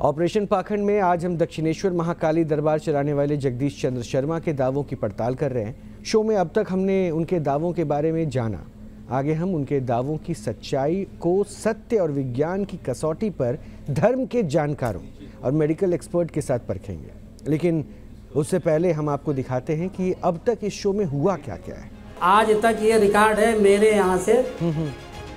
Operation पाखंड में आज हम दक्षिणेश्वर महाकाली दरबार चलाने वाले जगदीश चंद्र शर्मा के दावों की पड़ताल कर रहे हैं। शो में अब तक हमने उनके दावों के बारे में जाना। आगे हम उनके दावों की सच्चाई को सत्य और विज्ञान की कसौटी पर धर्म के जानकारों और मेडिकल एक्सपर्ट के साथ परखेंगे। लेकिन उससे पहले हम आपको दिखाते हैं कि अब तक इस शो में हुआ क्या क्या है। आज तक ये रिकॉर्ड है, मेरे यहाँ से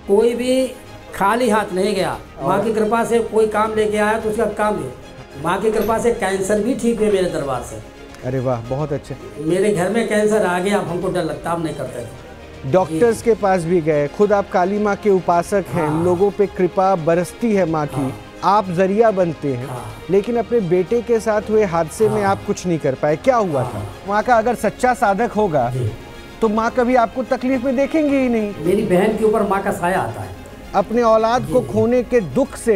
कोई भी खाली हाथ नहीं गया। माँ की कृपा से कोई काम लेके आया तो उसका काम है। माँ की कृपा से कैंसर भी ठीक है मेरे दरबार से। अरे वाह, बहुत अच्छे। मेरे घर में कैंसर आ गया, अब हमको डर लगता, हम नहीं करते थे। डॉक्टर्स के पास भी गए, खुद आप काली माँ के उपासक हैं। लोगों पे कृपा बरसती है माँ की, आप जरिया बनते हैं। लेकिन अपने बेटे के साथ हुए हादसे में आप कुछ नहीं कर पाए। क्या हुआ था? माँ का अगर सच्चा साधक होगा तो माँ कभी आपको तकलीफ में देखेंगे ही नहीं। मेरी बहन के ऊपर माँ का साया आता है। अपने औलाद को खोने के दुख से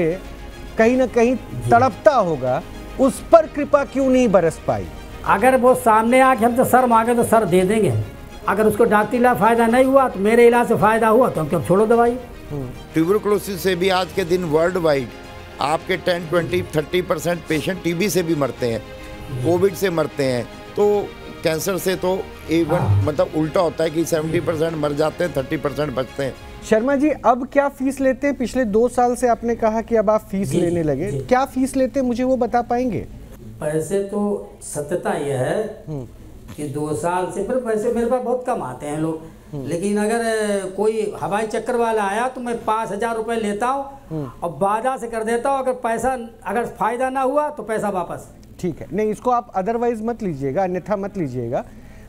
कहीं ना कहीं तड़पता होगा, उस पर कृपा क्यों नहीं बरस पाई? अगर वो सामने आके हमसे सर मांगे तो सर दे देंगे। अगर उसको डॉक्टरी इलाज फायदा नहीं हुआ तो मेरे इलाज से फायदा हुआ तो हम क्यों छोड़ो दवाई। ट्यूबरकुलोसिस से भी आज के दिन वर्ल्ड वाइड आपके 10, 20, 30% पेशेंट टीबी से भी मरते हैं, कोविड से मरते हैं। तो कैंसर से तो इवन मतलब उल्टा होता है कि 70% मर जाते हैं, 30% बचते हैं। शर्मा जी, अब क्या फीस लेते हैं? पिछले 2 साल से आपने कहा कि अब आप फीस लेने लगे। क्या फीस लेते हैं, मुझे वो बता पाएंगे? पैसे तो सत्यता यह है कि 2 साल से फिर पैसे मेरे पास बहुत कम आते हैं लोग। लेकिन अगर कोई हवाई चक्कर वाला आया तो मैं 5,000 रुपये लेता हूँ और वादा से कर देता हूँ, अगर फायदा ना हुआ तो पैसा वापस। ठीक है, नहीं इसको आप अदरवाइज मत लीजिएगा, अन्यथा मत लीजिएगा।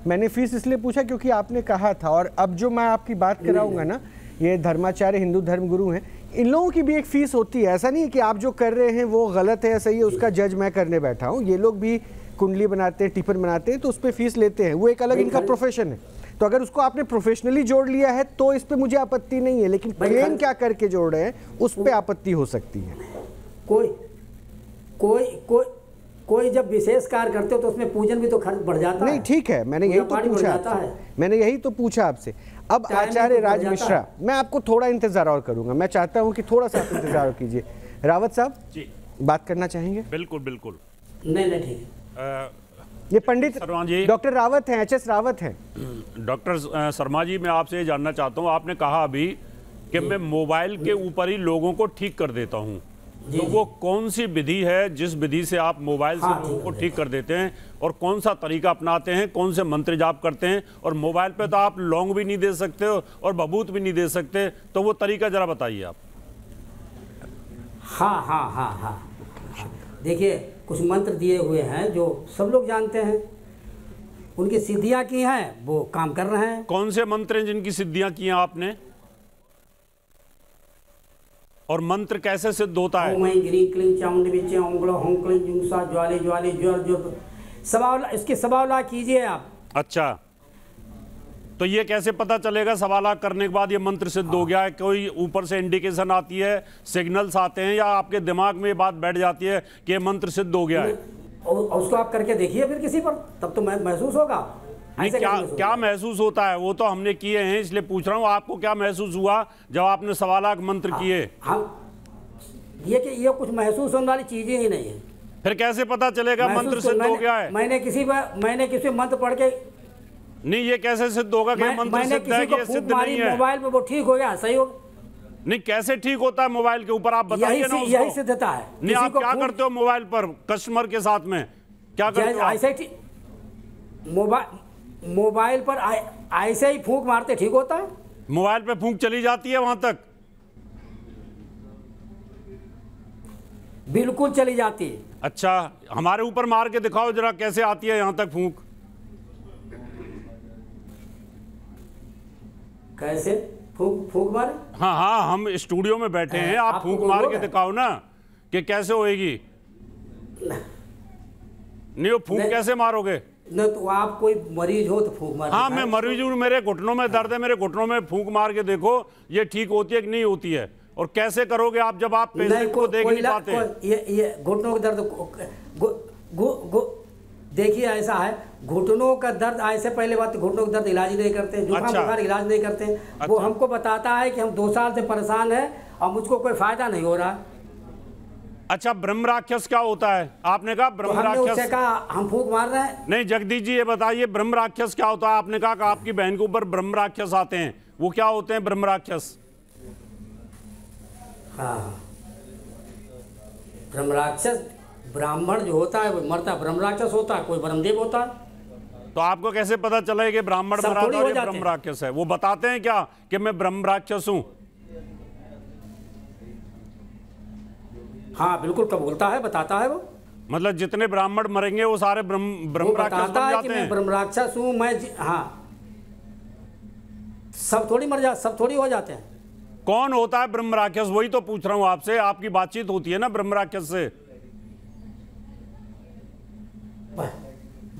मैंने फीस इसलिए पूछा क्योंकि आपने कहा था, और अब जो मैं आपकी बात कराऊंगा ना, ये धर्माचार्य हिंदू धर्म गुरु हैं, इन लोगों की भी एक फीस होती है। ऐसा नहीं है कि आप जो कर रहे हैं वो गलत है या सही है, उसका जज मैं करने बैठा हूँ। ये लोग भी कुंडली बनाते हैं, टिफिन बनाते हैं, तो उस पर फीस लेते हैं। वो एक अलग इनका प्रोफेशन है। तो अगर उसको आपने प्रोफेशनली जोड़ लिया है तो इस पर मुझे आपत्ति नहीं है, लेकिन क्लेम क्या करके जोड़ रहे हैं उस पर आपत्ति हो सकती है। कोई जब विशेष कार्य करते हो तो उसमें पूजन भी तो खर्च बढ़ जाता है। नहीं ठीक है, मैंने यही तो पूछा आपसे। मैंने यही तो पूछा आपसे। अब आचार्य राज मिश्रा, मैं आपको थोड़ा इंतजार और करूंगा। मैं चाहता हूं कि थोड़ा सा आप इंतजार कीजिए। रावत साहब जी, बात करना चाहेंगे? बिल्कुल बिल्कुल। नहीं ठीक है। ये पंडित डॉक्टर रावत हैं, HS रावत हैं। डॉक्टर शर्मा जी, मैं आपसे ये जानना चाहता हूँ, आपने कहा अभी कि मैं मोबाइल के ऊपर ही लोगों को ठीक कर देता हूँ, तो वो कौन सी विधि है जिस विधि से आप मोबाइल से लोगों को ठीक कर देते हैं, और कौन सा तरीका अपनाते हैं, कौन से मंत्र जाप करते हैं? और मोबाइल पे तो आप लौंग भी नहीं दे सकते हो और भभूत भी नहीं दे सकते, तो वो तरीका जरा बताइए आप। हाँ, देखिए कुछ मंत्र दिए हुए हैं जो सब लोग जानते हैं, उनकी सिद्धियां की हैं, वो काम कर रहे हैं। कौन से मंत्र हैं जिनकी सिद्धियां की हैं आपने, और मंत्र कैसे सिद्ध होता है? इसके सवाल कीजिए आप। अच्छा, तो ये कैसे पता चलेगा सवाल करने के बाद ये मंत्र सिद्ध हो गया है? कोई ऊपर से इंडिकेशन आती है, सिग्नल्स आते हैं, या आपके दिमाग में ये बात बैठ जाती है कि ये मंत्र सिद्ध हो गया है? उसको आप करके देखिए फिर किसी पर, तब तो महसूस होगा। क्या महसूस होता है? वो तो हमने किए हैं, इसलिए पूछ रहा हूँ आपको क्या महसूस हुआ जब आपने सवाल मंत्र किए? ये कुछ महसूस होने वाली चीजें ही नहीं है। फिर कैसे पता चलेगा मंत्र सिद्ध हो गया है? मैंने किसी मंत्र पढ़ के नहीं, ये कैसे सिद्ध होगा कि मंत्र सिद्ध है कि ये सिद्ध नहीं है? मोबाइल पे वो ठीक हो गया, सही हो? नहीं, कैसे ठीक होता है मोबाइल के ऊपर? आप बताइए ना। यही सिद्धता है। नहीं, आप क्या करते हो मोबाइल पर कस्टमर के साथ में, क्या करते हो? ऐसे मोबाइल पर ऐसे ही फूंक मारते ठीक होता है? मोबाइल पे फूंक चली जाती है वहां तक? बिल्कुल चली जाती है। अच्छा, हमारे ऊपर मार के दिखाओ जरा, कैसे आती है यहां तक फूंक? कैसे फूंक मारे? हाँ, हम स्टूडियो में बैठे हैं, आप फूंक मार के दिखाओ ना कि कैसे होएगी। नहीं, वो फूंक कैसे मारोगे? न तो आप कोई मरीज हो तो फूंक मार। हाँ, मैं मरीज हूँ, मेरे घुटनों में दर्द है, मेरे घुटनों में फूंक मार के देखो ये ठीक होती है कि नहीं होती है। और कैसे करोगे आप जब आप पेशेंट को देख नहीं पाते? ये घुटनों का दर्द देखिए ऐसा है, घुटनों का दर्द ऐसे, पहले बात घुटनों का दर्द इलाज नहीं करते, जुकाम बुखार इलाज नहीं करते। वो हमको बताता है कि हम 2 साल से परेशान है और मुझको कोई फायदा नहीं हो रहा। अच्छा, ब्रह्म राक्षस क्या होता है? आपने कहा ब्रह्म हमने उससे राक्षस। कहा हम फूंक मार रहे हैं। नहीं जगदीश जी, ये बताइए ब्रह्म राक्षस क्या होता है? आपने कहा कि आपकी बहन के ऊपर ब्रह्म राक्षस आते हैं, वो क्या होते हैं ब्रह्म राक्षस? हाँ, ब्रह्म राक्षस ब्राह्मण जो होता है वो मरता, ब्रह्म राक्षस होता है, कोई ब्रह्मदेव होता है। तो आपको कैसे पता चला कि ब्राह्मण मरा था और ये ब्रह्म राक्षस है? वो बताते हैं क्या कि मैं ब्रह्म राक्षस हूं? हाँ बिल्कुल, कब बोलता है, बताता है वो। मतलब जितने ब्राह्मण मरेंगे वो सारे ब्रह्म राक्षस बन है जाते कि हैं? मैं ब्रह्म राक्षस हूँ, हाँ, सब थोड़ी मर जा, सब थोड़ी हो जाते हैं। कौन होता है ब्रह्म राक्षस? वही तो पूछ रहा हूं आपसे, आपकी बातचीत होती है ना ब्रह्म राक्षस से।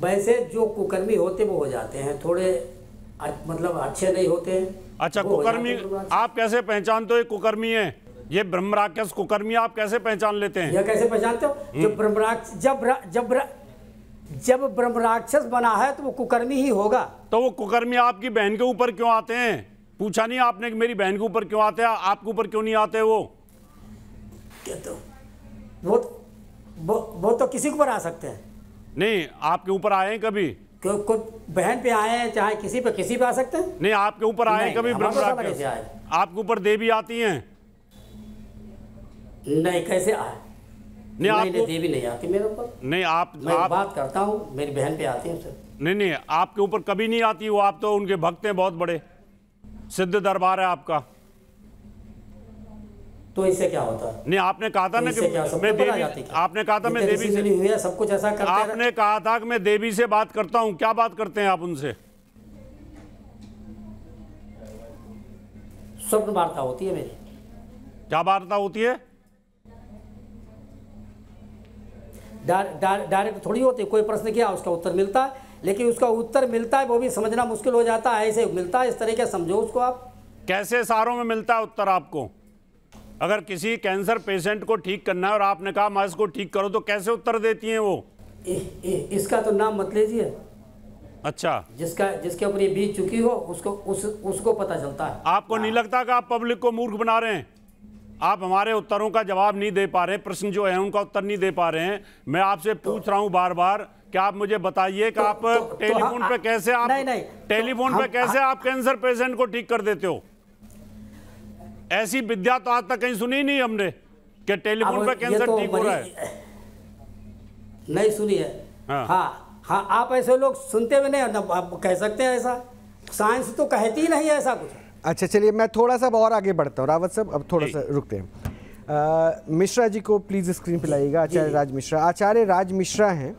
वैसे जो कुकर्मी होते वो हो जाते हैं, थोड़े मतलब अच्छे नहीं होते हैं। अच्छा, कुकर्मी आप कैसे पहचानते हो ये कुकर्मी है? ये ब्रह्म राक्षस कुकर्मी आप कैसे पहचान लेते हैं? यह कैसे पहचानते हो? जब ब्रह्म राक्षस जब ब्रह्म राक्षस बना है तो वो कुकर्मी ही होगा। तो वो कुकर्मी आपकी बहन के ऊपर क्यों आते हैं? पूछा नहीं आपने कि मेरी बहन के ऊपर क्यों आते हैं, आपके ऊपर क्यों नहीं आते? वो तो किसी के ऊपर आ सकते हैं। नहीं, आपके ऊपर आए हैं कभी? कोई बहन पे आए हैं, चाहे किसी पे आ सकते हैं। नहीं, आपके ऊपर आए हैं कभी ब्रह्म राक्षस? आपके ऊपर देवी आती हैं? नहीं, कैसे आए? नहीं, आपको देवी नहीं आती मेरे ऊपर। नहीं, मैं बात करता हूँ, मेरी बहन पे आती है। नहीं, आपके ऊपर कभी नहीं आती वो। आप तो उनके भक्त हैं, बहुत बड़े सिद्ध दरबार है आपका। तो इससे क्या होता है? नहीं, आपने कहा था ना कि मैं देवी, आपने कहा था मैं देवी से हुई है, सब कुछ ऐसा करते हैं। आपने कहा था कि मैं देवी से बात करता हूं। क्या बात करते हैं आप उनसे? स्वप्न वार्ता होती है मेरी। क्या वार्ता होती है? डायरेक्ट थोड़ी होती है। कोई प्रश्न किया उसका उत्तर मिलता है, लेकिन उसका उत्तर मिलता है वो भी समझना मुश्किल हो जाता है। ऐसे मिलता है, इस तरीके समझो उसको आप। कैसे सारों में मिलता है उत्तर आपको? अगर किसी कैंसर पेशेंट को ठीक करना है और आपने कहा मैं इसको ठीक करो, तो कैसे उत्तर देती हैं वो? इसका तो नाम मत लीजिए। अच्छा, जिसके ऊपर ये बीत चुकी हो उसको पता चलता है। आपको नहीं लगता कि आप पब्लिक को मूर्ख बना रहे हैं? आप हमारे उत्तरों का जवाब नहीं दे पा रहे, प्रश्न जो है उनका उत्तर नहीं दे पा रहे हैं। मैं आपसे पूछ रहा हूं बार बार कि आप मुझे बताइए कि आप टेलीफोन पे कैसे आप टेलीफोन पे कैसे आप कैंसर पेशेंट को ठीक कर देते हो? ऐसी विद्या तो आज तक कहीं सुनी नहीं हमने कि टेलीफोन पे कैंसर तो ठीक हो रहा है। नहीं सुनी है। हाँ, आप ऐसे लोग सुनते हुए नहीं, आप कह सकते हैं ऐसा। साइंस तो कहती ही नहीं है ऐसा कुछ। अच्छा, चलिए मैं थोड़ा सा और आगे बढ़ता हूँ। रावत साहब अब थोड़ा सा रुकते हैं। मिश्रा जी को प्लीज़ स्क्रीन पे लाइएगा। आचार्य राज मिश्रा, आचार्य राज मिश्रा हैं।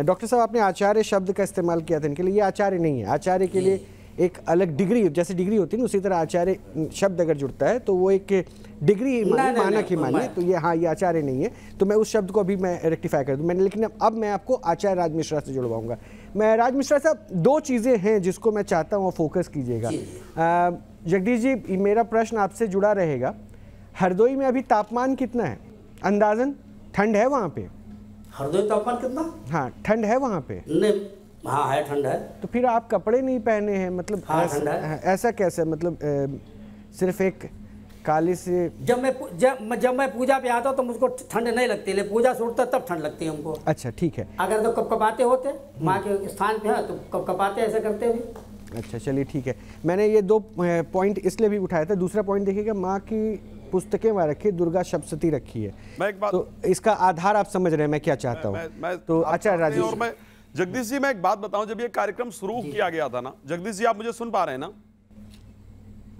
डॉक्टर साहब, आपने आचार्य शब्द का इस्तेमाल किया था इनके लिए। ये आचार्य नहीं है। आचार्य के लिए एक अलग डिग्री, जैसे डिग्री होती है ना, उसी तरह आचार्य शब्द अगर जुड़ता है तो वो एक डिग्री मानक ही मानिए। तो ये ये आचार्य नहीं है। तो मैं उस शब्द को अभी मैं रेक्टिफाई कर दूं मैंने, लेकिन अब मैं आपको आचार्य राज मिश्रा से जुड़वाऊंगा। मैं राज मिश्रा साहब, दो चीज़ें हैं जिसको मैं चाहता हूँ फोकस कीजिएगा। जगदीश जी, मेरा प्रश्न आपसे जुड़ा रहेगा। हरदोई में अभी तापमान कितना है अंदाजन? ठंड है वहाँ पे? हरदोई तापमान कितना? हाँ, ठंड है वहाँ पे? नहीं, हाँ है, ठंड है। तो फिर आप कपड़े नहीं पहने हैं, मतलब हाँ, ऐसा कैसे? मतलब सिर्फ एक काली से जब मैं पूजा पे आता हूँ तो मुझको ठंड नहीं लगती, लेकिन पूजा से उठता तब ठंड लगती है हमको। अच्छा, ठीक है। अगर तो कपकपाते होते माँ के स्थान पे है तो कपकपाते ऐसे करते हुए। अच्छा, चलिए ठीक है। मैंने ये दो पॉइंट इसलिए भी उठाया था। दूसरा पॉइंट देखिएगा, माँ की पुस्तकें वहाँ रखी, दुर्गा सप्तशती रखी है। मैं एक बात, तो इसका आधार आप समझ रहे हैं मैं क्या चाहता हूँ। तो आचार्य राजेश, और मैं जगदीश जी, मैं एक बात बताऊं। जब ये कार्यक्रम शुरू किया गया था ना, जगदीश जी आप मुझे सुन पा रहे हैं ना?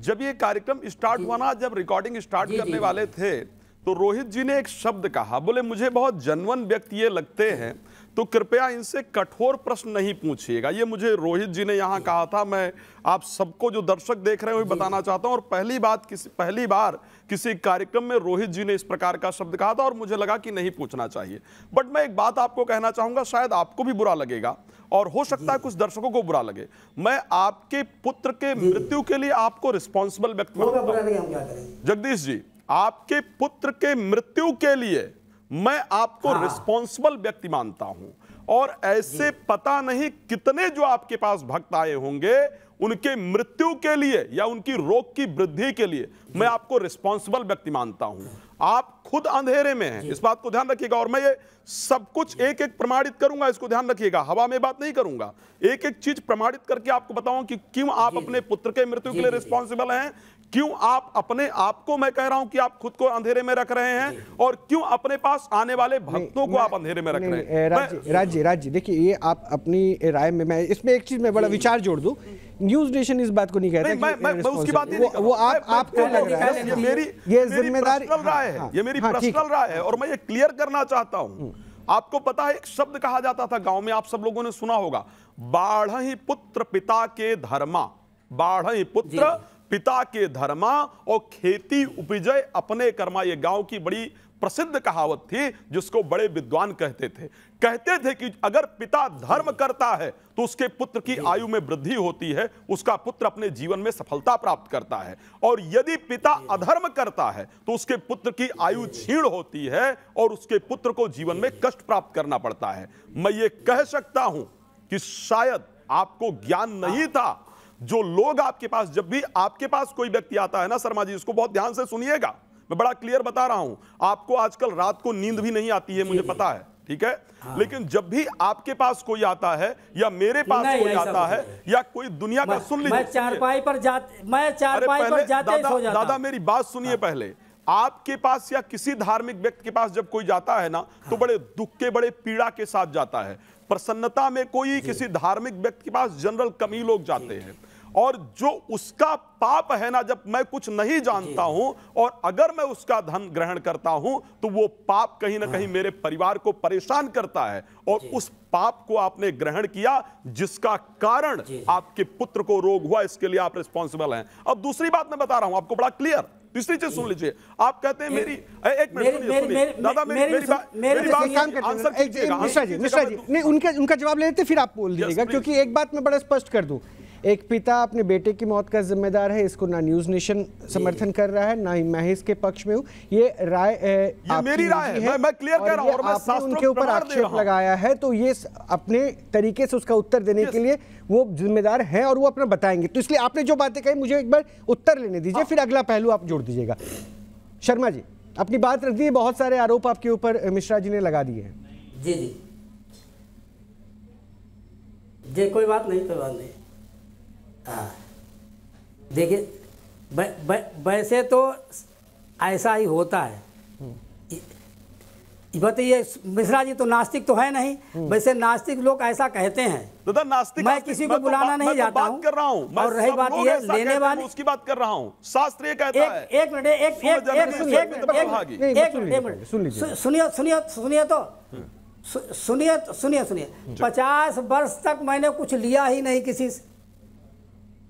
जब ये कार्यक्रम स्टार्ट हुआ ना, जब रिकॉर्डिंग स्टार्ट करने वाले थे, तो रोहित जी ने एक शब्द कहा, बोले मुझे बहुत जनवन व्यक्ति ये लगते हैं, तो कृपया इनसे कठोर प्रश्न नहीं पूछिएगा। ये मुझे रोहित जी ने यहाँ कहा था। मैं आप सबको जो दर्शक देख रहे हैं वो बताना चाहता हूँ। और पहली बार किसी कार्यक्रम में रोहित जी ने इस प्रकार का शब्द कहा था और मुझे लगा कि नहीं पूछना चाहिए। बट मैं एक बात आपको कहना चाहूंगा, शायद आपको भी बुरा लगेगा और हो सकता है कुछ दर्शकों को बुरा लगे। मैं आपके पुत्र के मृत्यु के लिए आपको रिस्पॉन्सिबल व्यक्त मानता हूं। जगदीश जी, आपके पुत्र के मृत्यु के लिए मैं आपको रिस्पॉन्सिबल व्यक्ति मानता हूं। और ऐसे पता नहीं कितने जो आपके पास भक्त आए होंगे, उनके मृत्यु के लिए या उनकी रोग की वृद्धि के लिए मैं आपको रिस्पॉन्सिबल व्यक्ति मानता हूं। आप खुद अंधेरे में हैं, इस बात को ध्यान रखिएगा। और मैं ये सब कुछ एक एक प्रमाणित करूंगा, इसको ध्यान रखिएगा, हवा में बात नहीं करूंगा। एक एक चीज प्रमाणित करके आपको बताऊं कि क्यों आप अपने पुत्र के मृत्यु के लिए रिस्पॉन्सिबल हैं, क्यों आप अपने आप को, मैं कह रहा हूं कि आप खुद को अंधेरे में रख रहे हैं, और क्यों अपने पास आने वाले भक्तों को आप अंधेरे में रख रहे हैं। राज्य देखिए, ये आप अपनी राय में, मैं इसमें एक चीज में बड़ा विचार जोड़ दूं। न्यूज नेशन इस बात को नहीं कहता कि मैं उसकी बात नहीं, वो आपको लग रहा है ये जिम्मेदारी राय है, ये मेरी पर्सनल राय है, और मैं ये क्लियर करना चाहता हूं। आपको पता है, एक शब्द कहा जाता था गांव में, आप सब लोगों ने सुना होगा, बाढ़हि पुत्र पिता के धर्मा, बाढ़हि पुत्र पिता के धर्मा और खेती उपजय अपने कर्मा। ये गांव की बड़ी प्रसिद्ध कहावत थी, जिसको बड़े विद्वान कहते थे कि अगर पिता धर्म करता है तो उसके पुत्र की आयु में वृद्धि होती है, उसका पुत्र अपने जीवन में सफलता प्राप्त करता है, और यदि पिता अधर्म करता है तो उसके पुत्र की आयु क्षीण होती है और उसके पुत्र को जीवन में कष्ट प्राप्त करना पड़ता है। मैं ये कह सकता हूं कि शायद आपको ज्ञान नहीं था। जो लोग आपके पास, जब भी आपके पास कोई व्यक्ति आता है ना शर्मा जी, इसको बहुत ध्यान से सुनिएगा, मैं बड़ा क्लियर बता रहा हूं। आपको आजकल रात को नींद भी नहीं आती है, मुझे पता है, ठीक है। लेकिन जब भी आपके पास कोई आता है या मेरे पास कोई आता है या कोई दुनिया का, सुन लीजिए, मैं चारपाई पर जाते ही सो जाता। दादा मेरी बात सुनिए पहले। आपके पास या किसी धार्मिक व्यक्ति के पास जब कोई जाता है ना, तो बड़े दुख के, बड़े पीड़ा के साथ जाता है। प्रसन्नता में कोई किसी धार्मिक व्यक्ति के पास जनरल कम ही लोग जाते हैं, और जो उसका पाप है ना, जब मैं कुछ नहीं जानता हूं और अगर मैं उसका धन ग्रहण करता हूं तो वो पाप कहीं ना कहीं मेरे परिवार को परेशान करता है, और उस पाप को आपने ग्रहण किया जिसका कारण आपके पुत्र को रोग हुआ, इसके लिए आप रिस्पॉन्सिबल हैं। अब दूसरी बात मैं बता रहा हूं आपको बड़ा क्लियर, तीसरी चीज सुन लीजिए। आप कहते हैं मेरी, एक मिनट सुनिए दादा, मेरी बात आंसर कीजिएगा। मिश्रा जी नहीं, उनका जवाब लेते फिर आप बोल दीजिएगा, क्योंकि एक बात मैं बड़ा स्पष्ट कर दूं। एक पिता अपने बेटे की मौत का जिम्मेदार है, इसको ना न्यूज नेशन समर्थन कर रहा है, ना ही मैं इसके पक्ष में हूँ। ये राय मेरी राय है, मैं क्लियर कर रहा हूँ, और मैं आपने उनके ऊपर आक्षेप लगाया है, तो ये अपने तरीके से उसका उत्तर देने के लिए वो जिम्मेदार हैं और वो अपना बताएंगे। तो इसलिए आपने जो बातें कही, मुझे एक बार उत्तर लेने दीजिए, फिर अगला पहलू आप जोड़ दीजिएगा। शर्मा जी अपनी बात रख दी, बहुत सारे आरोप आपके ऊपर मिश्रा जी ने लगा दिए हैं। जी कोई बात नहीं। देखिए, वैसे तो ऐसा ही होता है। बताइए, मिश्रा जी तो नास्तिक तो है नहीं, वैसे नास्तिक लोग ऐसा कहते हैं। तो नास्तिक, मैं किसी को बुलाना नहीं जाता हूँ, कर रहा हूँ। और रही बात ये लेने वाली, उसकी बात कर रहा हूँ। शास्त्र ये कहता है, एक मिनट सुनिए। 50 वर्ष तक मैंने कुछ लिया ही नहीं किसी से,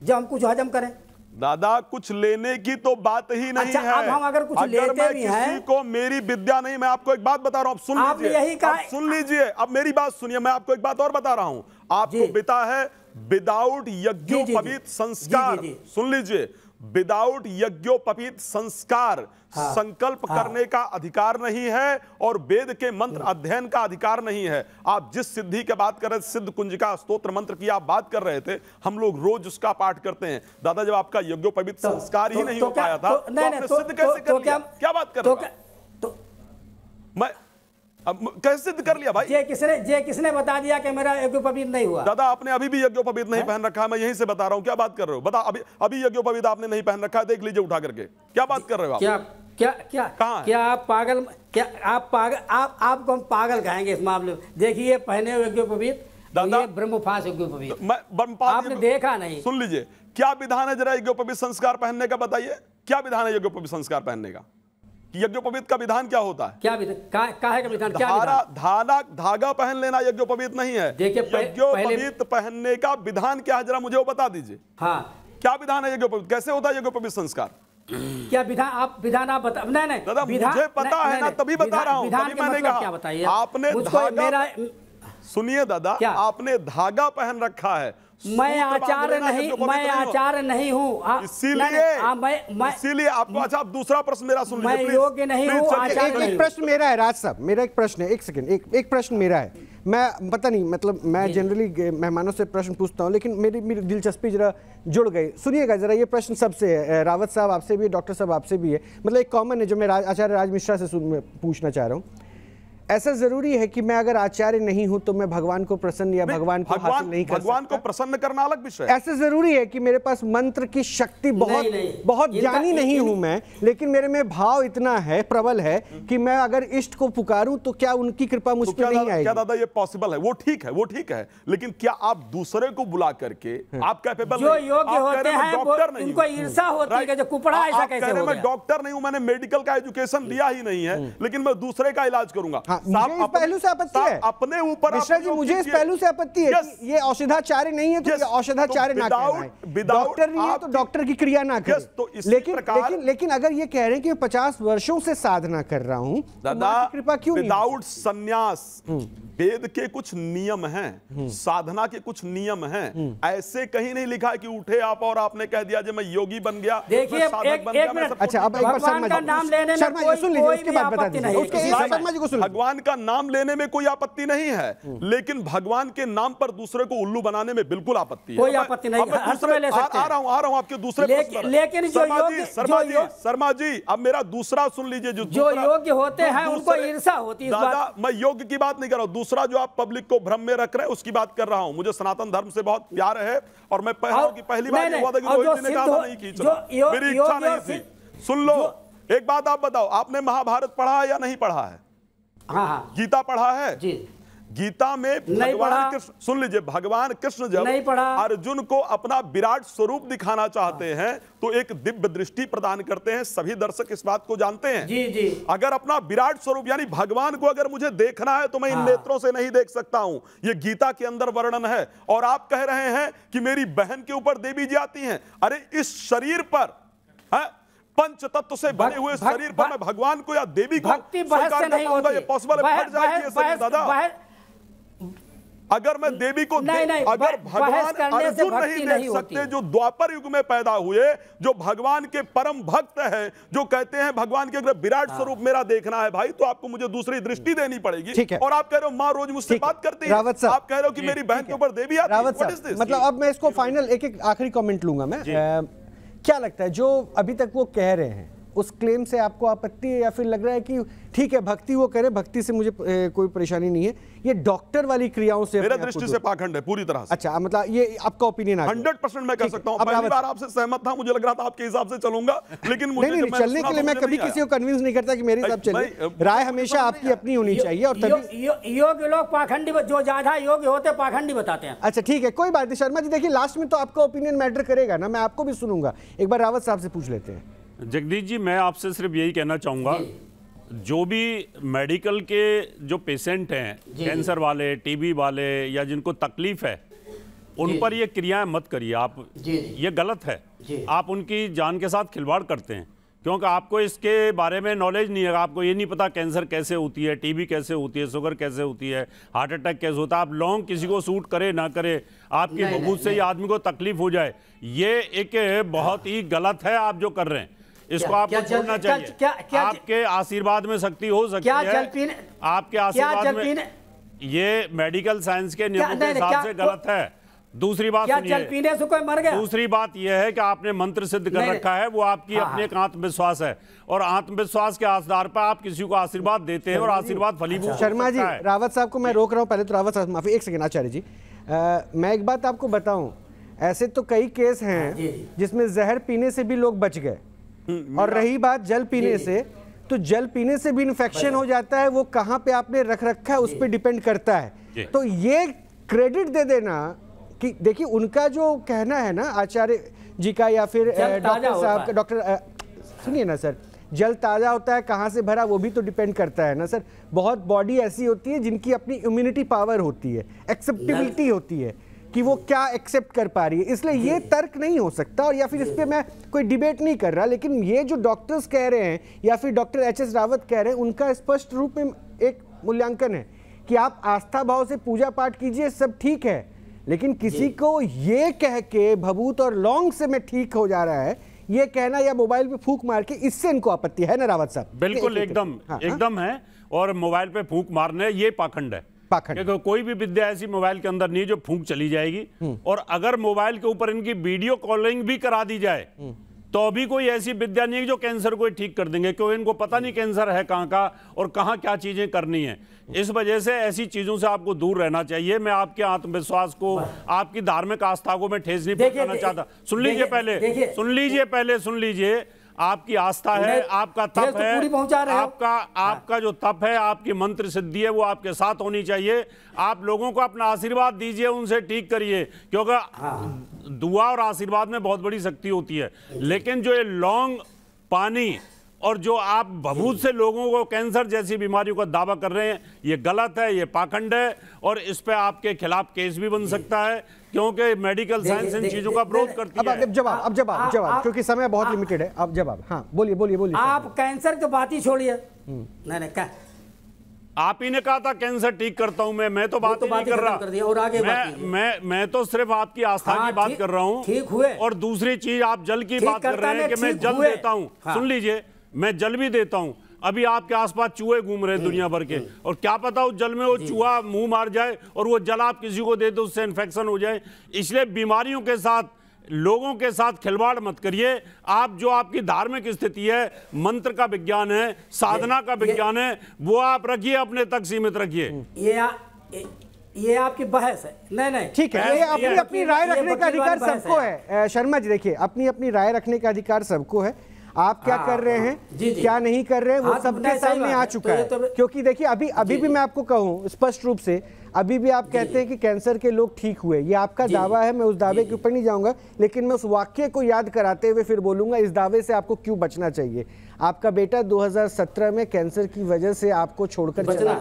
जब हम कुछ हजम करें। दादा कुछ लेने की तो बात ही नहीं है। अब हम अगर कुछ लेते भी हैं, किसी को मेरी विद्या नहीं, मैं आपको एक बात बता रहा हूं, सुन लीजिए। अब मेरी बात सुनिए, मैं आपको एक बात और बता रहा हूं। आपको पिता है विदाउट यज्ञोपवीत संस्कार, सुन लीजिए, विदाउट यज्ञोपवीत संस्कार संकल्प करने का अधिकार नहीं है, और वेद के मंत्र अध्ययन का अधिकार नहीं है। आप जिस सिद्धि की बात कर रहे थे, सिद्ध कुंजिका स्तोत्र मंत्र की आप बात कर रहे थे, हम लोग रोज उसका पाठ करते हैं। दादा जब आपका यज्ञोपवीत संस्कार ही नहीं हो पाया था, तो आपने सिद्ध कैसे कर लिया? क्या बात कर रहे हो? मैं कैसे सिद्ध कर लिया भाई? जे किसने बता दिया कि मेरा यज्ञोपवीत नहीं हुआ? दादा आपने अभी भी यज्ञोपवीत नहीं पहन रखा है, मैं यहीं से बता रहा हूं। क्या बात कर रहे हो? बता, अभी यज्ञोपवीत आपने नहीं पहन रखा है, देख लीजिए उठा करके। क्या बात कर रहे हो आप? क्या आप पागल, आपको हम पागल कहेंगे इस मामले में? देखिए पहने हुए यज्ञोपवीत, ये ब्रह्मोपास यज्ञोपवीत आपने देखा नहीं। सुन लीजिए, क्या विधान है जरा यज्ञोपवीत संस्कार पहनने का, बताइए क्या विधान है यज्ञोपवीत संस्कार पहनने का? यज्ञोपवीत का विधान क्या होता है? क्या विधान, काहे का विधान? क्या धागा पहन लेना यज्ञोपवीत नहीं है। देखिए यज्ञोपवीत पहनने का विधान क्या है, जरा मुझे वो बता दीजिए। हाँ, क्या विधान है यज्ञोपवीत, कैसे होता है यज्ञोपवीत संस्कार? क्या विधान आप बता। नहीं दादा मुझे पता है ना, तभी बता रहा हूँ। मैंने कहा क्या बताइए आपने धागा, सुनिए दादा, आपने धागा पहन रखा है। मैं आचार्य नहीं हूँ, इसीलिए आपको। अच्छा, दूसरा प्रश्न मेरा सुन लीजिए, मैं योग्य नहीं हूँ, आचार्य नहीं हूँ। एक प्रश्न मेरा है राज साहब, मेरा एक प्रश्न है, एक सेकंड, एक प्रश्न मेरा है। मैं पता नहीं, मतलब मैं जनरली मेहमानों से प्रश्न पूछता हूं, लेकिन मेरी दिलचस्पी जरा जुड़ गई। सुनिएगा जरा, ये प्रश्न सबसे है, रावत साहब आपसे भी है, डॉक्टर साहब आपसे भी है, मतलब एक कॉमन है जो मैं आचार्य राज मिश्रा से पूछना चाह रहा हूँ। ऐसा जरूरी है कि मैं अगर आचार्य नहीं हूं तो मैं भगवान को प्रसन्न या भगवान को हासिल नहीं कर सकता? भगवान को प्रसन्न करना अलग विषय है। ऐसा जरूरी है कि मेरे पास मंत्र की शक्ति बहुत ज्ञानी नहीं हूं मैं, लेकिन मेरे में भाव इतना है, प्रबल है कि मैं अगर इष्ट को पुकारूं तो क्या उनकी कृपा मुझ पर नहीं आएगी? क्या दादा ये पॉसिबल है? वो ठीक है, वो ठीक है, लेकिन क्या आप दूसरे को बुला करके आप कैपेबल जो योग्य होते हैं डॉक्टर नहीं, उनको ईर्ष्या होती है, जो कुपड़ा ऐसा कैसे हो गया? मैं डॉक्टर नहीं हूं, मैंने मेडिकल का एजुकेशन लिया ही नहीं है, लेकिन मैं दूसरे का इलाज करूंगा। पहलू से आपत्ति है अपने ऊपर मिश्रा जी, मुझे इस पहलू से आपत्ति है कि ये औषधाचार्य नहीं है तो ये औषधाचार्य ना कहलाए, डॉक्टर नहीं है तो डॉक्टर की क्रिया ना करें। लेकिन अगर ये कह रहे हैं कि 50 वर्षों से साधना कर रहा हूं, दादा कृपा क्यों नहीं? विदाउट संन्यास वेद के कुछ नियम हैं, साधना के कुछ नियम हैं, ऐसे कहीं नहीं लिखा कि उठे आप और आपने कह दिया जब मैं योगी बन गया, देखिए अच्छा अब एक बार शर्मा जी को सुन लीजिए, उसके बाद बता दीजिए। शर्मा जी को सुन, भगवान का नाम लेने में कोई आपत्ति नहीं है, लेकिन भगवान के नाम पर दूसरे को उल्लू बनाने में बिल्कुल आपत्ति है। कोई आपत्ति नहीं, आ रहा हूं आपके दूसरे लेकिन शर्मा जी अब मेरा दूसरा सुन लीजिए। जो योग्य होते हैं उनको ईर्ष्या होती है। दादा मैं योग्य की बात नहीं कर रहा हूं, दूसरा जो आप पब्लिक को भ्रम में रख रहे हैं उसकी बात कर रहा हूं। मुझे सनातन धर्म से बहुत प्यार है और मैं पहली बार हुआ था कि रोहित जी ने कहा था नहीं खींच रहा, मेरी इच्छा नहीं थी। सुन लो एक बात, आप बताओ आपने महाभारत पढ़ा है या नहीं पढ़ा है? हाँ, गीता पढ़ा है जी? गीता में भगवान कृष्ण, सुन लीजिए, भगवान कृष्ण जब अर्जुन को अपना विराट स्वरूप दिखाना चाहते हैं तो एक दिव्य दृष्टि प्रदान करते हैं। सभी दर्शक इस बात को जानते हैं जी जी। अगर अपना विराट स्वरूप यानी भगवान को अगर मुझे देखना है तो मैं इन नेत्रों से नहीं देख सकता हूं, ये गीता के अंदर वर्णन है। और आप कह रहे हैं कि मेरी बहन के ऊपर देवी जी आती हैं। अरे इस शरीर पर पंच तत्व से बने हुए शरीर पर मैं भगवान को या देवी को स्वीकार करता हूं, ये पॉसिबल है? फट जाएगी दादा। अगर मैं देवी को अगर भगवान अर्जुन नहीं देख सकते जो द्वापर युग में पैदा हुए, जो भगवान के परम भक्त हैं, जो कहते हैं भगवान के अगर विराट स्वरूप मेरा देखना है भाई तो आपको मुझे दूसरी दृष्टि देनी पड़ेगी। और आप कह रहे हो माँ रोज मुझसे बात करती है, आप कह रहे हो कि मेरी बहन के ऊपर देवी आती है। मतलब अब मैं इसको फाइनल एक आखिरी कमेंट लूंगा मैं। क्या लगता है जो अभी तक वो कह रहे हैं उस क्लेम से आपको आपत्ति है, या फिर लग रहा है कि ठीक है भक्ति वो करे, भक्ति से मुझे कोई परेशानी नहीं है, ये डॉक्टर वाली क्रियाओं से मेरे दृष्टि से पाखंड है पूरी तरह से? अच्छा, मतलब ये आपका ओपिनियन है? 100% मैं कह सकता हूं। पहली बार आपसे सहमत था, मुझे लग रहा था आपके हिसाब से चलूंगा, लेकिन मुझे नहीं चलने के लिए मैं कभी किसी को कन्विंस नहीं करता कि मेरे हिसाब चले, राय हमेशा आपकी अपनी होनी चाहिए। और तभी योग्य लोग पाखंडी, जो ज्यादा योग्य होते पाखंडी बताते हैं। अच्छा ठीक है, कोई बात नहीं शर्मा जी, देखिए लास्ट में तो आपका ओपिनियन मैटर करेगा ना, मैं आपको भी सुनूंगा। एक बार रावत साहब से पूछ लेते हैं। जगदीश जी मैं आपसे सिर्फ यही कहना चाहूँगा, जो भी मेडिकल के जो पेशेंट हैं, कैंसर वाले, टीबी वाले या जिनको तकलीफ है, उन पर ये क्रियाएं मत करिए आप, ये गलत है। आप उनकी जान के साथ खिलवाड़ करते हैं, क्योंकि आपको इसके बारे में नॉलेज नहीं है। आपको ये नहीं पता कैंसर कैसे होती है, टीबी कैसे होती है, शुगर कैसे होती है, हार्ट अटैक कैसे होता है। आप लॉन्ग किसी को सूट करे ना करे, आपकी बबूत से ही आदमी को तकलीफ हो जाए, ये एक बहुत ही गलत है आप जो कर रहे हैं। इसको आपको छोड़ना चाहिए। आपके आशीर्वाद में शक्ति हो सकती है, आपके आशीर्वाद में, ये मेडिकल साइंस के नियमों के हिसाब से गलत है। दूसरी बात पीने से कोई मर गया? दूसरी बात यह है कि आपने मंत्र सिद्ध कर रखा है, वो आपकी अपने एक आत्मविश्वास है, और आत्मविश्वास के आधार पर आप किसी को आशीर्वाद देते हैं और आशीर्वाद फलीभूत। शर्मा जी, रावत साहब को मैं रोक रहा हूं, पहले तो रावत साहब माफी, एक सेकंड आचार्य जी, मैं एक बात आपको बताऊं, ऐसे तो कई केस हैं जिसमें जहर पीने से भी लोग बच गए, और रही बात जल पीने से, तो जल पीने से भी इन्फेक्शन हो जाता है। वो कहां पे आपने रख रखा है उस पर डिपेंड करता है। तो ये क्रेडिट दे देना कि देखिए उनका जो कहना है ना आचार्य जी का या फिर डॉक्टर साहब का, डॉक्टर सुनिए ना सर, जल ताज़ा होता है, कहाँ से भरा वो भी तो डिपेंड करता है ना सर। बहुत बॉडी ऐसी होती है जिनकी अपनी इम्यूनिटी पावर होती है, एक्सेप्टेबिलिटी होती है कि वो क्या एक्सेप्ट कर पा रही है, इसलिए ये तर्क नहीं हो सकता। और या फिर इस पर मैं कोई डिबेट नहीं कर रहा, लेकिन ये जो डॉक्टर्स कह रहे हैं या फिर डॉक्टर एच.एस. रावत कह रहे हैं, उनका स्पष्ट रूप में एक मूल्यांकन है कि आप आस्था भाव से पूजा पाठ कीजिए, सब ठीक है, लेकिन किसी को ये कह के भभूत और लौंग से मैं ठीक हो जा रहा है, ये कहना या मोबाइल पे फूंक मार के, इससे इनको आपत्ति है ना रावत साहब? बिल्कुल एकदम है, और मोबाइल पे फूंक मारने ये पाखंड है। पाखंड। क्योंकि कोई भी विद्या ऐसी मोबाइल के अंदर नहीं है जो फूंक चली जाएगी। और अगर मोबाइल के ऊपर इनकी वीडियो कॉलिंग भी करा दी जाए तो अभी कोई ऐसी विद्या नहीं है जो कैंसर को ठीक कर देंगे, क्योंकि इनको पता नहीं कैंसर है कहां का और कहां क्या चीजें करनी है। इस वजह से ऐसी चीजों से आपको दूर रहना चाहिए। मैं आपके आत्मविश्वास को, आपकी धार्मिक आस्था को मैं ठेस नहीं पहुंचाना चाहता। सुन लीजिए पहले, सुन लीजिए। आपकी आस्था है, आपका तप है, आपका जो तप है, आपकी मंत्र सिद्धि है, वो आपके साथ होनी चाहिए। आप लोगों को अपना आशीर्वाद दीजिए, उनसे ठीक करिए, क्योंकि दुआ और आशीर्वाद में बहुत बड़ी शक्ति होती है। लेकिन जो ये लौंग, पानी और जो आप भभूत से लोगों को कैंसर जैसी बीमारियों का दावा कर रहे हैं, ये गलत है, ये पाखंड है और इस पे आपके खिलाफ केस भी बन सकता है, क्योंकि मेडिकल साइंस इन चीजों का विरोध करती है। अब जवाब क्योंकि समय बहुत लिमिटेड है। अब जवाब, हाँ बोलिए। आप कैंसर की बात ही छोड़िए। नहीं क्या आप ही ने कहा था कैंसर ठीक करता हूं मैं तो बात नहीं कर रहा। और आगे मैं तो सिर्फ आपकी आस्था की बात कर रहा हूं। ठीक हुए। और दूसरी चीज, आप जल की बात कर रहे हैं कि मैं जल देता हूं। सुन लीजिए, मैं जल भी देता हूं। अभी आपके आसपास चूहे घूम रहे हैं दुनिया भर के, और क्या पता उस जल में वो चूहा मुंह मार जाए और वो जल आप किसी को दे दो, उससे इन्फेक्शन हो जाए। इसलिए बीमारियों के साथ, लोगों के साथ खिलवाड़ मत करिए। आप जो आपकी धार्मिक स्थिति है, मंत्र का विज्ञान है, साधना का विज्ञान है, वो आप रखिए, अपने तक सीमित रखिए। ये आपकी बहस है। नहीं ठीक है, ये अपनी राय रखने का अधिकार सबको है। शर्मा जी देखिए, अपनी राय रखने का अधिकार सबको है। आप क्या कर रहे हैं, क्या नहीं कर रहे हैं, वो सबके सामने आ चुका है। क्योंकि देखिए अभी भी मैं आपको कहूं स्पष्ट रूप से, अभी भी आप कहते हैं कि कैंसर के लोग ठीक हुए, ये आपका दावा है। मैं उस दावे के ऊपर नहीं जाऊंगा, लेकिन मैं उस वाक्य को याद कराते हुए फिर बोलूंगा इस दावे से आपको क्यों बचना चाहिए। आपका बेटा 2017 में कैंसर की वजह से आपको छोड़कर चला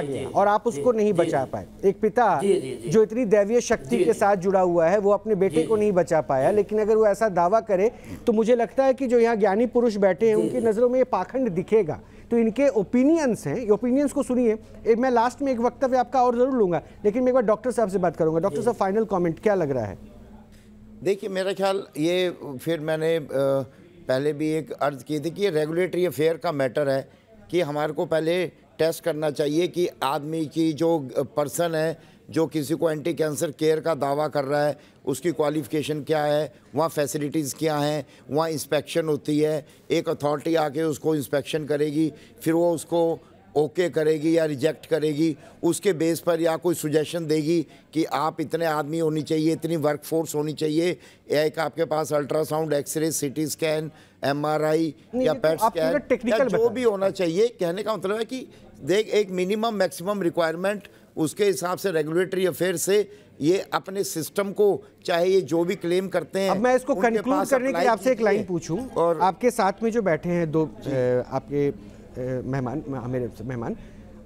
गया और आप उसको नहीं बचा पाए। एक पिता जो इतनी दैवीय शक्ति के साथ जुड़ा हुआ है, वो अपने बेटे को नहीं बचा पाया। लेकिन अगर वो ऐसा दावा करे तो मुझे लगता है कि जो यहाँ ज्ञानी पुरुष बैठे हैं उनकी नजरों में ये पाखंड दिखेगा। तो इनके ओपिनियंस हैं, ये ओपिनियंस को सुनिए। मैं लास्ट में एक वक्तव्य आपका और जरूर लूंगा, लेकिन मैं एक बार डॉक्टर साहब से बात करूंगा। डॉक्टर साहब, फाइनल कॉमेंट क्या लग रहा है? देखिए, मेरा ख्याल ये, फिर मैंने पहले भी एक अर्ज की थी कि ये रेगुलेटरी अफेयर का मैटर है कि हमारे को पहले टेस्ट करना चाहिए कि आदमी की जो पर्सन है, जो किसी को एंटी कैंसर केयर का दावा कर रहा है, उसकी क्वालिफ़िकेशन क्या है, वहाँ फैसिलिटीज़ क्या हैं, वहाँ इंस्पेक्शन होती है, एक अथॉरिटी आके उसको इंस्पेक्शन करेगी, फिर वो उसको ओके करेगी या रिजेक्ट करेगी, उसके बेस पर या कोई सुजेशन देगी कि आप इतने आदमी होनी चाहिए, इतनी वर्कफोर्स होनी चाहिए, एक आपके पास ultrasound, X-ray, CT scan, MRI या पेट स्कैन या जो भी होना चाहिए। कहने का मतलब है कि देख, एक मिनिमम मैक्सिमम रिक्वायरमेंट, उसके हिसाब से रेगुलेटरी अफेयर से ये अपने सिस्टम को, चाहे ये जो भी क्लेम करते हैं। अब मैं इसको कंक्लूड करने के लिए आपसे एक लाइन पूछूं, और आपके साथ में जो बैठे हैं दो आपके मेहमान, मेरे मेहमान,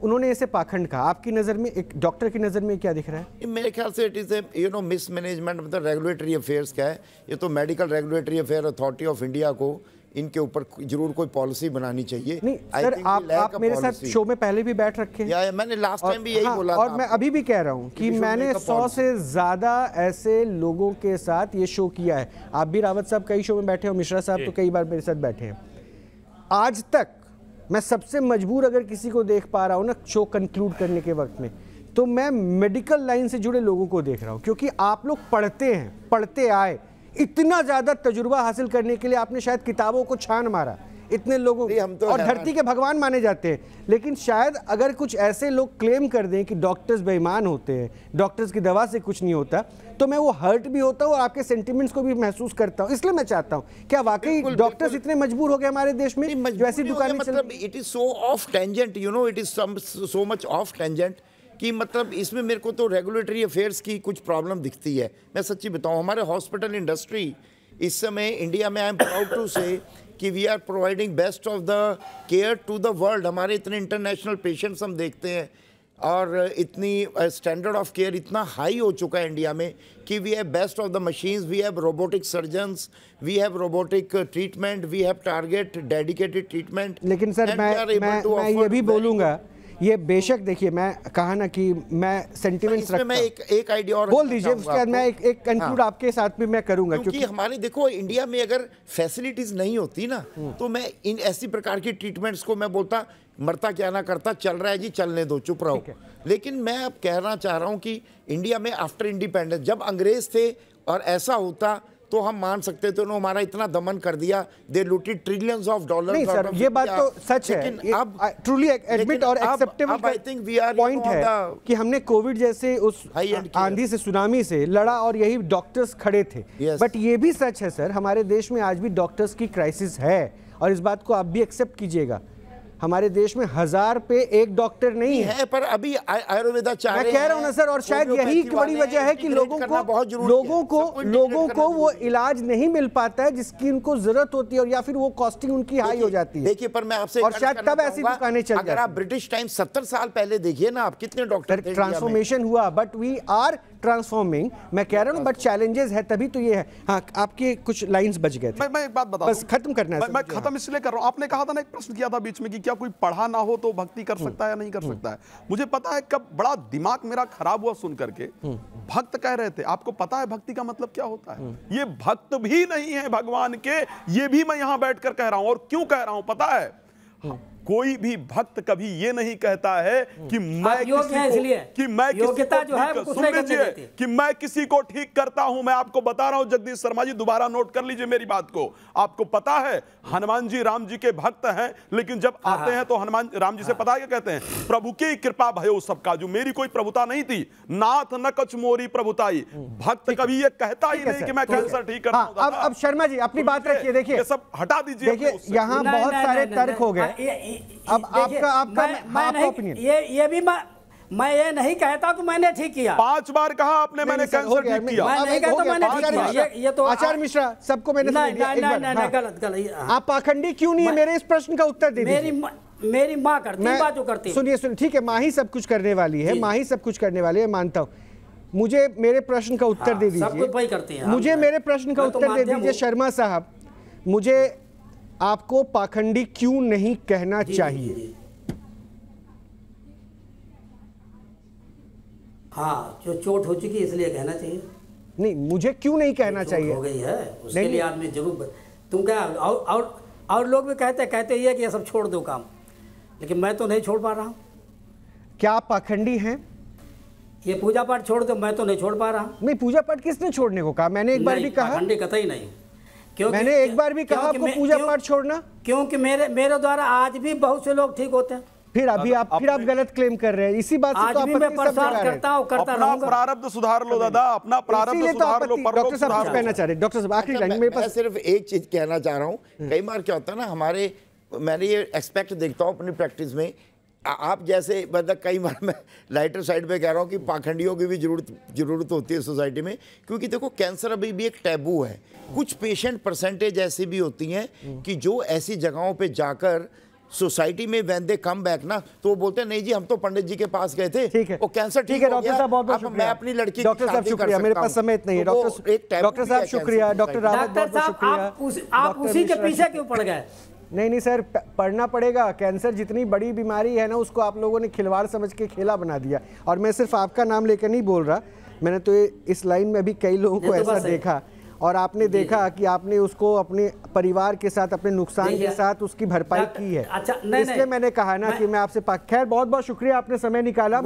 उन्होंने इसे पाखंड कहा। आपकी नज़र में, एक डॉक्टर की नज़र में क्या दिख रहा है? मेरे ख्याल से it is a mismanagement of the regulatory affairs का है। ये तो medical regulatory affair authority of India को इनके ऊपर जरूर कोई पॉलिसी बनानी चाहिए। नहीं सर, आप मेरे साथ शो में पहले भी बैठ रखे हैं, मैंने लास्ट टाइम भी यही बोला और मैं अभी भी कह रहा हूं कि मैंने 100 से ज़्यादा ऐसे लोगों के साथ ये शो किया है। आप भी रावत साहब कई शो में बैठे हो, मिश्रा साहब तो कई बार मेरे साथ बैठे हैं। आज तक मैं सबसे मजबूर अगर किसी को देख पा रहा हूं ना शो कंक्लूड करने के वक्त में, तो मैं मेडिकल लाइन से जुड़े लोगों को देख रहा हूं। क्योंकि आप लोग पढ़ते आए, इतना ज्यादा तजुर्बा हासिल करने के लिए आपने शायद किताबों को छान मारा, इतने लोगों तो और धरती के भगवान माने जाते हैं। लेकिन शायद अगर कुछ ऐसे लोग क्लेम कर दें कि डॉक्टर्स बेईमान होते हैं, डॉक्टर्स की दवा से कुछ नहीं होता, तो मैं वो हर्ट भी होता हूँ और आपके सेंटिमेंट्स को भी महसूस करता हूँ। इसलिए मैं चाहता हूँ, क्या वाकई डॉक्टर्स इतने मजबूर हो गए हमारे देश में जो ऐसी दुकानें, मतलब it is so of tangent, it is so much of tangent कि मतलब इसमें मेरे को तो रेगुलेटरी अफेयर्स की कुछ प्रॉब्लम दिखती है। मैं सच्ची बताऊं, हमारे हॉस्पिटल इंडस्ट्री इस समय इंडिया में, I am proud to say कि we are providing best of the care to the world. हमारे इतने इंटरनेशनल पेशेंट्स हम देखते हैं और इतनी स्टैंडर्ड ऑफ केयर इतना हाई हो चुका है इंडिया में कि we have best of the machines, we have robotic surgeons, we have robotic treatment, we have target dedicated treatment. लेकिन सर मैं ये भी बोलूँगा, ये बेशक देखिए, मैं कहा ना कि मैं सेंटिमेंट्स रखता हूं। मैं एक आइडिया और बोल दीजिए, उसके बाद मैं एक कंक्लूड आपके साथ भी मैं करूंगा, क्योंकि हमारे देखो इंडिया में अगर फैसिलिटीज नहीं होती ना, तो मैं इन ऐसी प्रकार की ट्रीटमेंट्स को मैं बोलता मरता क्या ना करता, चल रहा है जी चलने दो, चुप रहो। लेकिन मैं अब कहना चाह रहा हूं कि इंडिया में आफ्टर इंडिपेंडेंस जब अंग्रेज थे और ऐसा होता तो हम मान सकते थे, उन्होंने हमारा इतना दमन कर दिया, they looted trillions of dollars. नहीं सर, ये बात तो सच है, लेकिन अब ट्रूली एडमिट और acceptable I think we are point है कि हमने कोविड जैसे उस आंधी से, सुनामी से लड़ा और यही डॉक्टर्स खड़े थे। बट ये भी सच है सर, हमारे देश में आज भी डॉक्टर्स की क्राइसिस है, और इस बात को आप भी एक्सेप्ट कीजिएगा। हमारे देश में 1000 पे एक डॉक्टर नहीं है, पर अभी आयुर्वेदा चाह रहे हैं। मैं कह रहा हूं ना सर, और शायद यही बड़ी वजह है कि लोगों को वो इलाज नहीं मिल पाता है जिसकी उनको जरूरत होती है, और या फिर वो कॉस्टिंग उनकी हाई हो जाती है। देखिए, पर मैं आपसे, और शायद तब ऐसी दुकानें चल, अगर आप ब्रिटिश टाइम 70 साल पहले देखिए ना, आप कितने डॉक्टर, ट्रांसफॉर्मेशन हुआ, बट वी आर ट्रांसफॉर्मिंग। मैं कह रहा हूं, बट चैलेंजेस है, तभी तो ये है। हाँ, आपके कुछ लाइंस बच गए थे। मैं एक बात बता, बस खत्म करना है। मैं खत्म इसलिए कर रहा हूं, आपने कहा था ना, एक प्रश्न किया था बीच में कि क्या कोई पढ़ा ना हो तो भक्ति कर सकता है या नहीं कर सकता है। मुझे पता है कब बड़ा दिमाग मेरा खराब हुआ सुन करके, भक्त कह रहे थे। आपको पता है भक्ति का मतलब क्या होता है? ये भक्त भी नहीं है भगवान के, ये भी मैं यहां बैठकर कह रहा हूं। और क्यों कह रहा हूं पता है? कोई भी भक्त कभी ये नहीं कहता है कि मैं किसी को ठीक करता हूं। मैं आपको बता रहा हूं जगदीश शर्मा जी, दोबारा नोट कर लीजिए मेरी बात को। आपको पता है हनुमान जी राम जी के भक्त हैं, लेकिन जब आते हैं तो हनुमान राम जी से पता है क्या कहते हैं? प्रभु की कृपा भयो सबका, जो मेरी कोई प्रभुता नहीं थी, नाथ न कछ मोरी प्रभुताई। भक्त कभी ये कहता ही नहीं कि मैं कैंसर ठीक करता हूं। अब शर्मा जी अपनी बात रखिए, देखिए ये सब हटा दीजिए। देखिए, यहाँ बहुत सारे तर्क हो गए। अब आपका ओपिनियन, ये भी मैं ये नहीं कहता कि मैंने ठीक किया। 5 बार कहा आपने मैंने कैंसर ठीक किया। मैं नहीं कहता मैंने ठीक किया। ये तो आचार्य मिश्रा सबको मैंने नहीं, गलत। आप पाखंडी क्यों नहीं है? मेरे इस प्रश्न का उत्तर दे दीजिए। मेरी माँ करती है, बात जो करती है। सुनिए, ठीक है, माँ ही सब कुछ करने वाली है, माँ ही सब कुछ करने वाली है, मानता हूँ। मुझे मेरे प्रश्न का उत्तर दे दीजिए। मुझे मेरे प्रश्न का उत्तर दे दीजिए शर्मा साहब। मुझे आपको पाखंडी क्यों नहीं कहना चाहिए? हाँ, जो चोट हो चुकी इसलिए कहना चाहिए। नहीं, मुझे क्यों नहीं कहना चाहिए? हो गई है उसके लिए आदमी जरूर, तुम क्या और लोग भी कहते ही है कि ये सब छोड़ दो काम, लेकिन मैं तो नहीं छोड़ पा रहा हूँ। क्या आप पाखंडी हैं? ये पूजा पाठ छोड़ दो, मैं तो नहीं छोड़ पा रहा हूँ। नहीं, पूजा पाठ किसने छोड़ने को कहा? मैंने एक बार भी कहा? पाखंडी कतई नहीं। मैंने एक बार भी कहा आपको पूजा पाठ छोड़ना? क्योंकि मेरे द्वारा आज भी बहुत से लोग ठीक होते हैं। फिर आप गलत क्लेम कर रहे हैं। इसी बात से तो आज भी मैं प्रसाद करता हूँ, करता रहूंगा। अपना प्रारब्ध सुधार लो दादा, अपना प्रारब्ध सुधार लो। डॉक्टर साहब कुछ कहना चाह रहे हैं? डॉक्टर साहब आखिरी लाइन, मेरे पास सिर्फ एक चीज कहना चाह रहा हूँ। कई बार क्या होता है ना, मैंने ये एक्सपेक्ट देखता हूँ अपनी प्रैक्टिस में, आप जैसे मतलब कई बार मैं लाइटर साइड पे कह रहा हूँ कि पाखंडियों की भी जरूरत होती है सोसाइटी में, क्योंकि देखो कैंसर अभी भी एक टैबू है। कुछ पेशेंट परसेंटेज ऐसी भी होती हैं कि जो ऐसी जगहों पे जाकर सोसाइटी में व्हेन दे कम बैक ना, तो वो बोलते हैं नहीं जी हम तो पंडित जी के पास गए थे, ठीक है, वो कैंसर ठीक है। डॉक्टर साहब बहुत बहुत शुक्रिया। मैं अपनी लड़की, डॉक्टर साहब शुक्रिया, मेरे पास समय इतना ही है। डॉक्टर साहब शुक्रिया, डॉक्टर रावत बहुत बहुत शुक्रिया। आप उसी के पीछे क्यों पड़ गए? नहीं सर, पढ़ना पड़ेगा। कैंसर जितनी बड़ी बीमारी है ना, उसको आप लोगों ने खिलवाड़ समझ के खेला बना दिया। और मैं सिर्फ आपका नाम लेकर नहीं बोल रहा, मैंने तो इस लाइन में भी कई लोगों को ऐसा देखा, और आपने देखा कि आपने उसको अपने परिवार के साथ, अपने नुकसान के साथ उसकी भरपाई की है। अच्छा, इसलिए मैंने कहा ना कि मैं आपसे खैर बहुत बहुत शुक्रिया, आपने समय निकाला।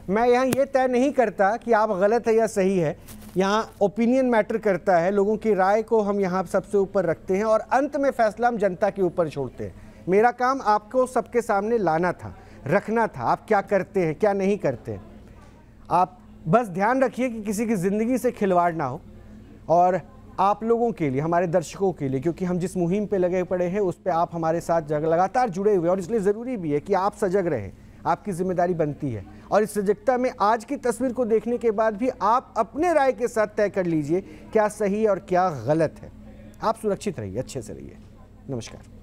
मैं यहाँ ये तय नहीं करता कि आप गलत है या सही है, यहाँ ओपिनियन मैटर करता है। लोगों की राय को हम यहाँ सबसे ऊपर रखते हैं, और अंत में फैसला हम जनता के ऊपर छोड़ते हैं। मेरा काम आपको सबके सामने लाना था, रखना था, आप क्या करते हैं क्या नहीं करते। आप बस ध्यान रखिए कि किसी की ज़िंदगी से खिलवाड़ ना हो, और आप लोगों के लिए, हमारे दर्शकों के लिए, क्योंकि हम जिस मुहिम पे लगे पड़े हैं उस पे आप हमारे साथ लगातार जुड़े हुए हैं, और इसलिए ज़रूरी भी है कि आप सजग रहें, आपकी जिम्मेदारी बनती है। और इस सजगता में आज की तस्वीर को देखने के बाद भी आप अपने राय के साथ तय कर लीजिए क्या सही और क्या गलत है। आप सुरक्षित रहिए, अच्छे से रहिए। नमस्कार।